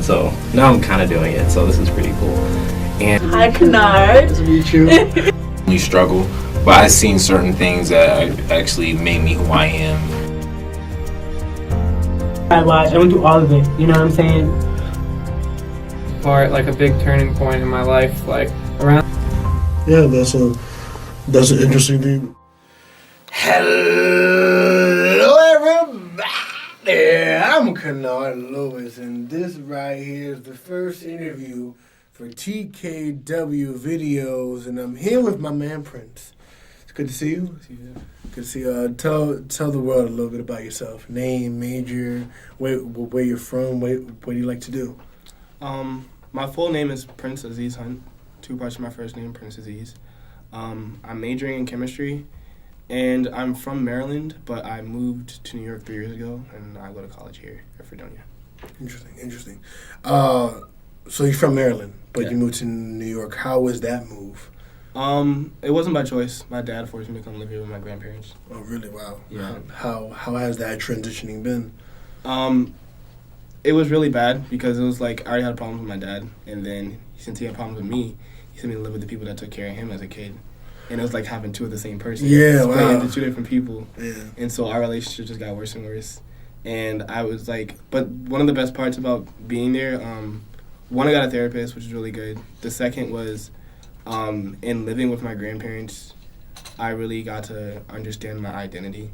So now I'm kind of doing it. So this is pretty cool. And Hi, Kanard. Nice to meet you. we struggle, but I've seen certain things that actually made me who I am. I went through all of it. You know what I'm saying? Part like a big turning point in my life, like around. Yeah, that's an interesting thing. Hello, everybody. I'm Kanard Lewis, and this right here is the first interview for TKW videos, and I'm here with my man Prince. It's good to see you. Good to see you. Tell the world a little bit about yourself. Name, major, where you're from, what do you like to do? My full name is Prince Aziz Hunt. Two parts of my first name, Prince Aziz. I'm majoring in chemistry, and I'm from Maryland, but I moved to New York 3 years ago, and I go to college here at Fredonia. Interesting. So you're from Maryland, but Yeah. you moved to New York. How was that move? It wasn't by choice. My dad forced me to come live here with my grandparents. Oh, really? Wow. Yeah. How has that transitioning been? It was really bad because it was like I already had problems with my dad, and then since he had problems with me, he sent me to live with the people that took care of him as a kid. And it was like having two of the same person. Yeah, split wow. into two different people. Yeah. And so our relationship just got worse and worse. And I was like, but one of the best parts about being there, one, I got a therapist, which is really good. The second was, in living with my grandparents, I really got to understand my identity,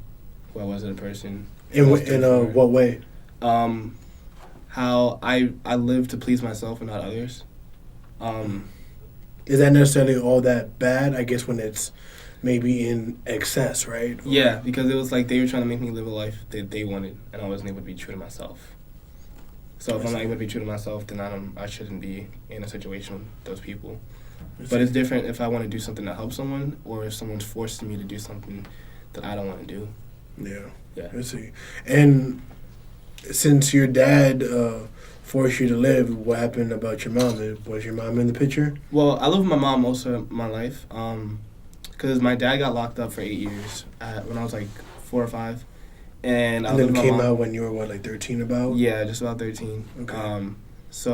who I was as a person. In what way? How I live to please myself and not others. Is that necessarily all that bad? I guess when it's maybe in excess, right? Yeah, because it was like they were trying to make me live a life that they wanted, and I wasn't able to be true to myself. So if I'm not able to be true to myself, then I shouldn't be in a situation with those people. But it's different if I want to do something to help someone, or if someone's forcing me to do something that I don't want to do. Yeah. I see. And since your dad forced you to live, what happened about your mom? Was your mom in the picture? Well, I lived with my mom most of my life, because my dad got locked up for 8 years when I was like 4 or 5. And then came out when you were, 13 about? Yeah, just about 13. Okay. So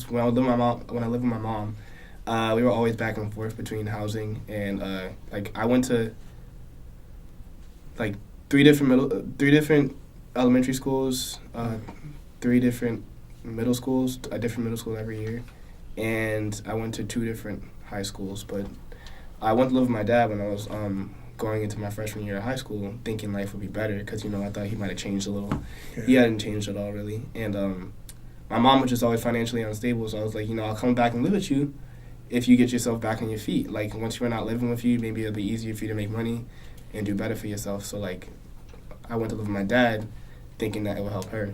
when I lived with my mom, we were always back and forth between housing and I went to three different elementary schools, 3 different middle schools, a different middle school every year, and I went to 2 different high schools. But I went to live with my dad when I was going into my freshman year of high school, thinking life would be better because I thought he might have changed a little. Yeah. He hadn't changed at all really, and my mom was just always financially unstable. So I was like, I'll come back and live with you if you get yourself back on your feet. Like once we're not living with you, maybe it'll be easier for you to make money and do better for yourself. So I went to live with my dad, thinking that it would help her.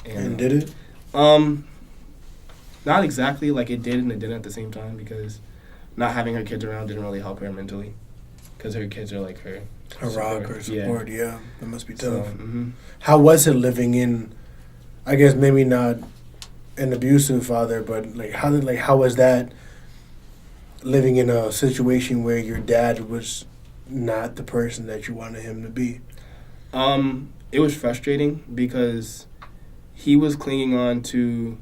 And did it? Not exactly. It did and it didn't at the same time, because not having her kids around didn't really help her mentally, because her kids are like her rock or support. Yeah, that must be tough. So, How was it living in, I guess maybe not an abusive father, but how was that living in a situation where your dad was not the person that you wanted him to be? It was frustrating because he was clinging on to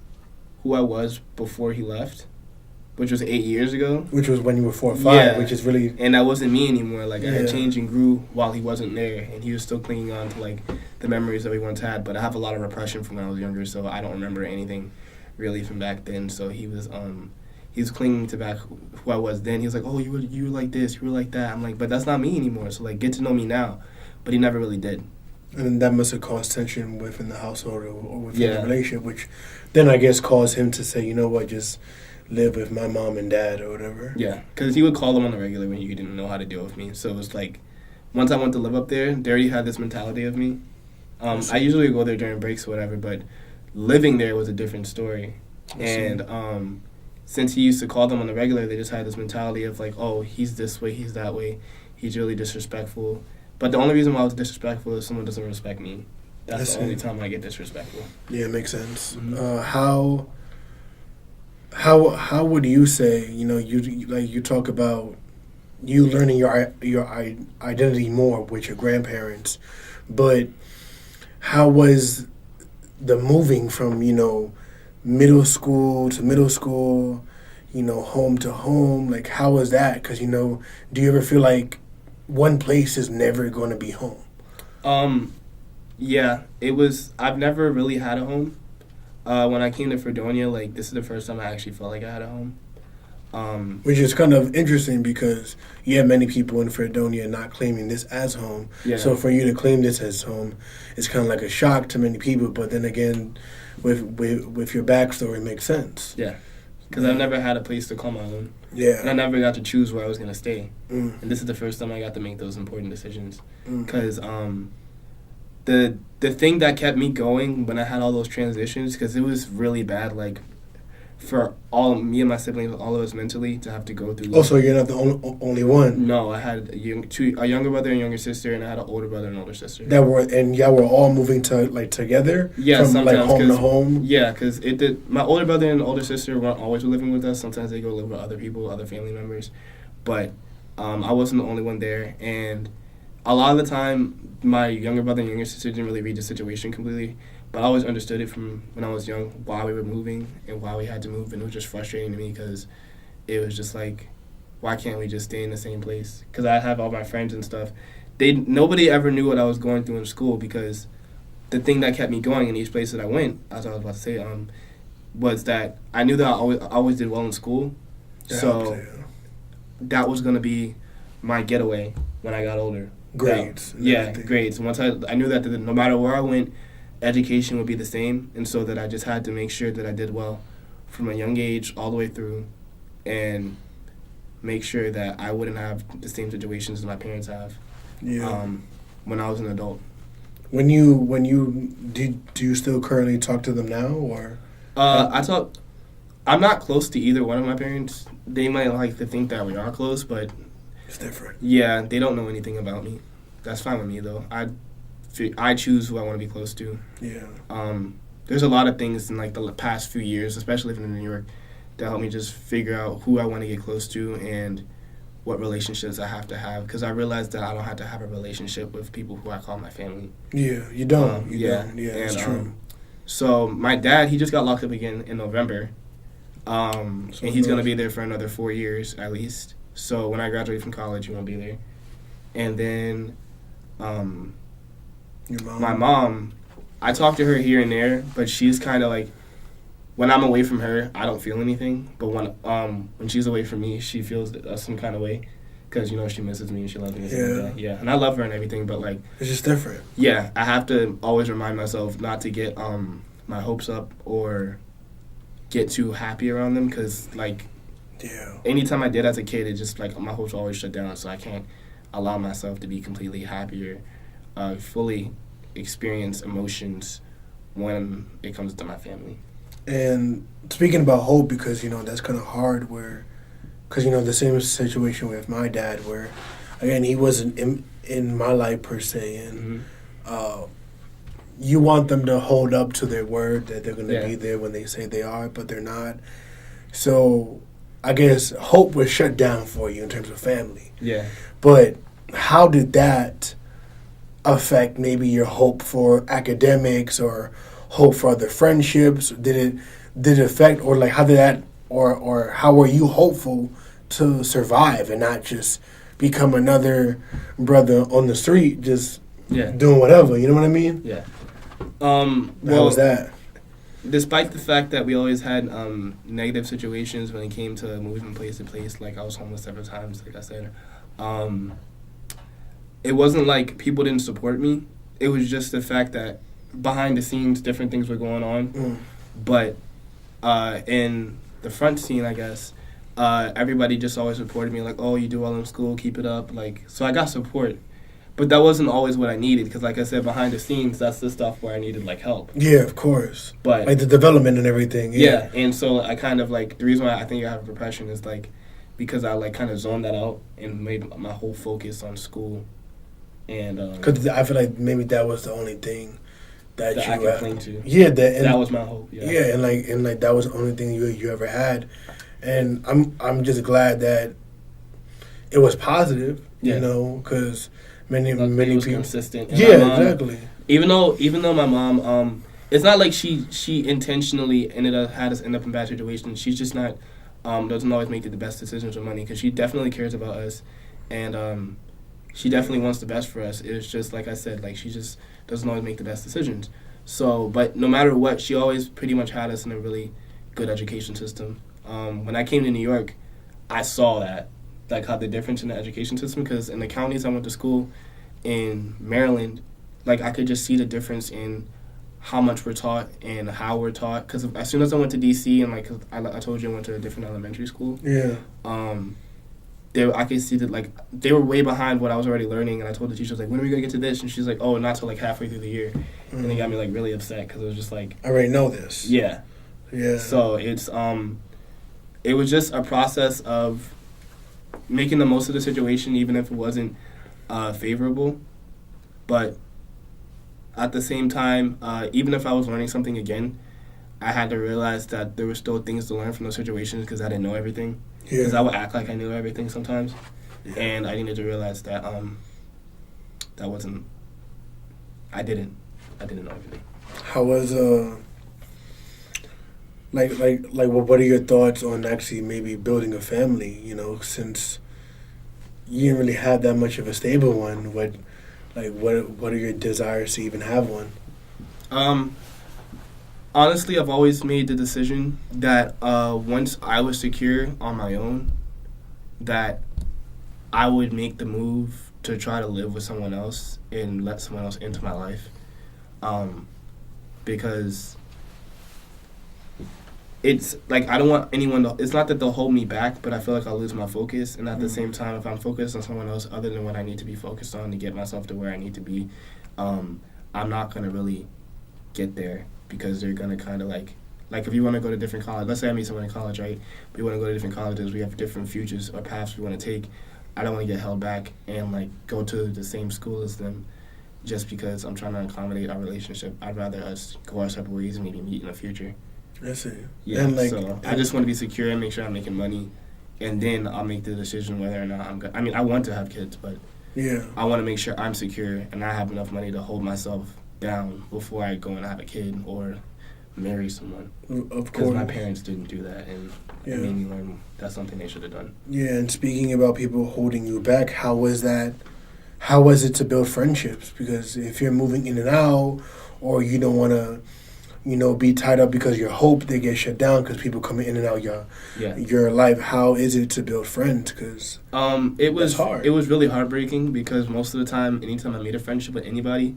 who I was before he left, which was 8 years ago. Which was when you were 4 or 5, Yeah. which is really... And that wasn't me anymore. I Yeah. had changed and grew while he wasn't there, and he was still clinging on to the memories that we once had. But I have a lot of repression from when I was younger, so I don't remember anything really from back then. So he was clinging to back who I was then. He was like, "Oh, you were like this, you were like that." I'm like, "But that's not me anymore." So get to know me now. But he never really did. And that must have caused tension within the household or within Yeah. the relationship, which then I guess caused him to say, you know what, just live with my mom and dad or whatever. Yeah, because he would call them on the regular when he didn't know how to deal with me. So it was once I went to live up there, they already had this mentality of me. I usually go there during breaks or whatever, but living there was a different story. And since he used to call them on the regular, they just had this mentality of oh, he's this way, he's that way, he's really disrespectful. But the only reason why I was disrespectful is someone doesn't respect me. That's the only time I get disrespectful. Yeah, it makes sense. Mm-hmm. How would you say, you talk about you learning your identity more with your grandparents, but how was the moving from, middle school to middle school, home to home? Like, how was that? Because, do you ever feel like one place is never going to be home? Yeah, it was. I've never really had a home. When I came to Fredonia, like, this is the first time I actually felt like I had a home. Which is kind of interesting because you have many people in Fredonia not claiming this as home. Yeah. So for you to claim this as home, it's kind of like a shock to many people. But then again, with your backstory, it makes sense. Yeah, because I've never had a place to call my own. Yeah. And I never got to choose where I was going to stay. Mm. And this is the first time I got to make those important decisions. Mm. Because the thing that kept me going when I had all those transitions, because it was really bad, like, for me and my siblings, all of us mentally, to have to go through. Oh, so you're not the only one? No, I had a younger brother and younger sister, and I had an older brother and older sister. Y'all were all moving together? Yeah, from sometimes, like home to home? Yeah, because my older brother and older sister weren't always living with us. Sometimes they go live with other people, other family members. But I wasn't the only one there, and a lot of the time, my younger brother and younger sister didn't really read the situation completely. But I always understood it from when I was young, why we were moving and why we had to move. And it was just frustrating to me because it was just like, why can't we just stay in the same place? Because I have all my friends and stuff. Nobody ever knew what I was going through in school because the thing that kept me going in each place that I went, as I was about to say, was that I knew that I always did well in school. So that was going to be my getaway when I got older. Grades. Grades. Once I knew that no matter where I went, education would be the same, and so that I just had to make sure that I did well from a young age all the way through and make sure that I wouldn't have the same situations as my parents have when I was an adult. Do you still currently talk to them now, or? I'm not close to either one of my parents. They might like to think that we are close, but it's different. Yeah, they don't know anything about me. That's fine with me, though. I choose who I want to be close to. Yeah. There's a lot of things in like the past few years, especially living in New York, that helped me just figure out who I want to get close to and what relationships I have to have. Because I realized that I don't have to have a relationship with people who I call my family. Yeah, you don't. You don't. Yeah, and, it's true. So my dad, he just got locked up again in November. And he's going to be there for another 4 years at least. So when I graduate from college, he won't be there. And then Your mom? My mom, I talk to her here and there, but she's kind of like, when I'm away from her, I don't feel anything. But when she's away from me, she feels some kind of way because, she misses me and she loves me. Yeah. And I love her and everything, but, like... It's just different. Yeah, I have to always remind myself not to get my hopes up or get too happy around them because, like... Yeah. Anytime I did as a kid, it just, like, my hopes always shut down, so I can't allow myself to be completely happy or fully experience emotions when it comes to my family. And speaking about hope, because, that's kind of hard because, the same situation with my dad where, again, he wasn't in my life per se, and you want them to hold up to their word that they're going to be there when they say they are, but they're not. So I guess hope was shut down for you in terms of family. Yeah. But how did that affect maybe your hope for academics or hope for other friendships? Did it affect, or like how did that, or how were you hopeful to survive and not just become another brother on the street just doing whatever? You know what I mean? Yeah. How was that? Despite the fact that we always had negative situations when it came to moving from place to place, like I was homeless several times, like I said, it wasn't like people didn't support me. It was just the fact that behind the scenes, different things were going on. But in the front scene, I guess, everybody just always supported me, like, oh, you do well in school, keep it up. Like, so I got support. But that wasn't always what I needed because, like I said, behind the scenes, that's the stuff where I needed, like, help. Yeah, of course. But like the development and everything. Yeah, and so I kind of, like, the reason why I think I have depression is, like, because I, like, kind of zoned that out and made my whole focus on school. And because I feel like maybe that was the only thing that you I could cling to. Yeah, that was my hope. Yeah, and like that was the only thing you ever had, and I'm just glad that it was positive. Yeah. Because many was people consistent. And exactly. Even though my mom, it's not like she intentionally had us end up in bad situations. She's just not doesn't always make the best decisions with money, because she definitely cares about us, and she definitely wants the best for us. It's just like I said, like, she just doesn't always make the best decisions. So, but no matter what, she always pretty much had us in a really good education system. When I came to New York, I saw that, like, how the difference in the education system, because in the counties I went to school in Maryland, like, I could just see the difference in how much we're taught and how we're taught. Because as soon as I went to D.C. and, like, I told you I went to a different elementary school. Yeah. I could see that, like, they were way behind what I was already learning, and I told the teacher, like, when are we going to get to this? And she's like, oh, not till, like, halfway through the year. And they got me, like, really upset, because it was just like, I already know this. Yeah. Yeah. So it's, it was just a process of making the most of the situation, even if it wasn't favorable. But at the same time, even if I was learning something again, I had to realize that there were still things to learn from those situations, because I didn't know everything. Because I would act like I knew everything sometimes. Yeah. And I needed to realize that that wasn't... I didn't know everything. How was what are your thoughts on actually maybe building a family? You know, since you didn't really have that much of a stable one. What are your desires to even have one? Honestly, I've always made the decision that once I was secure on my own, that I would make the move to try to live with someone else and let someone else into my life. Because it's like, I don't want anyone to, it's not that they'll hold me back, but I feel like I'll lose my focus. And at the same time, if I'm focused on someone else other than what I need to be focused on to get myself to where I need to be, I'm not going to really get there, because they're going to kind of like if you want to go to different college, let's say I meet someone in college, right? We want to go to different colleges, we have different futures or paths we want to take. I don't want to get held back and, like, go to the same school as them just because I'm trying to accommodate our relationship. I'd rather us go our separate ways and maybe meet in the future. I see. Yeah, and so I just want to be secure and make sure I'm making money, and then I'll make the decision whether or not I'm good. I mean, I want to have kids, but yeah, I want to make sure I'm secure and I have enough money to hold myself down before I go and have a kid or marry someone. Of course. Because my parents didn't do that, and it made me learn that's something they should have done. Yeah, and speaking about people holding you back, how was that? How was it to build friendships? Because if you're moving in and out, or you don't want to, be tied up because your hope they get shut down because people come in and out your life. How is it to build friends? Because it was hard. It was really heartbreaking, because most of the time, anytime I made a friendship with anybody,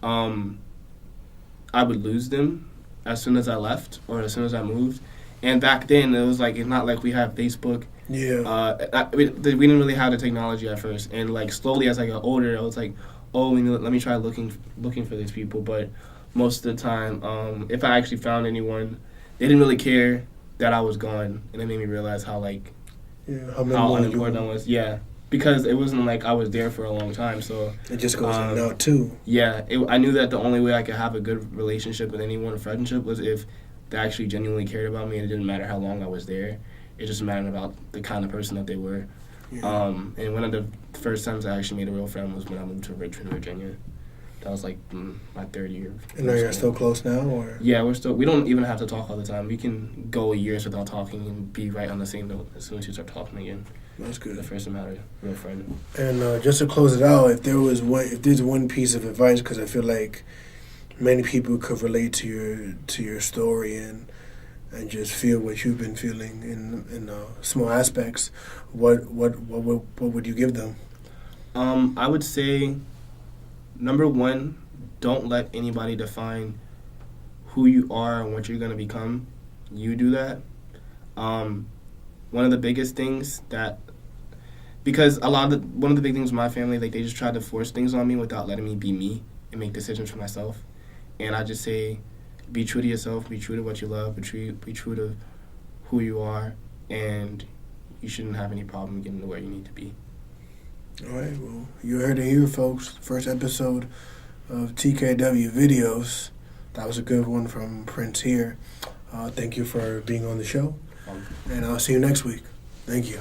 I would lose them as soon as I left or as soon as I moved. And back then, it was like, it's not like we have Facebook. Yeah. We didn't really have the technology at first. And, like, slowly as I got older, I was like, oh, let me try looking for these people. But most of the time, if I actually found anyone, they didn't really care that I was gone. And it made me realize how, like, how unimportant I was. Yeah. Because it wasn't like I was there for a long time, so... It just goes in and out, too. Yeah. I knew that the only way I could have a good relationship with anyone, a friendship, was if they actually genuinely cared about me, and it didn't matter how long I was there. It just mattered about the kind of person that they were. Yeah. And one of the first times I actually made a real friend was when I moved to Richmond, Virginia. That was like my third year. And are you still close now, or? Yeah, we don't even have to talk all the time. We can go years without talking and be right on the same note as soon as you start talking again. That's good. The first time I had a real friend. And just to close it out, if there's one piece of advice, because I feel like many people could relate to your story and just feel what you've been feeling in small aspects, what would you give them? I would say, number one, don't let anybody define who you are and what you're going to become. You do that. One of the biggest things because one of the big things with my family, like, they just tried to force things on me without letting me be me and make decisions for myself. And I just say, be true to yourself, be true to what you love, be true to who you are, and you shouldn't have any problem getting to where you need to be. All right, well, you heard it here, folks. First episode of TKW Videos. That was a good one from Prince here. Thank you for being on the show, and I'll see you next week. Thank you.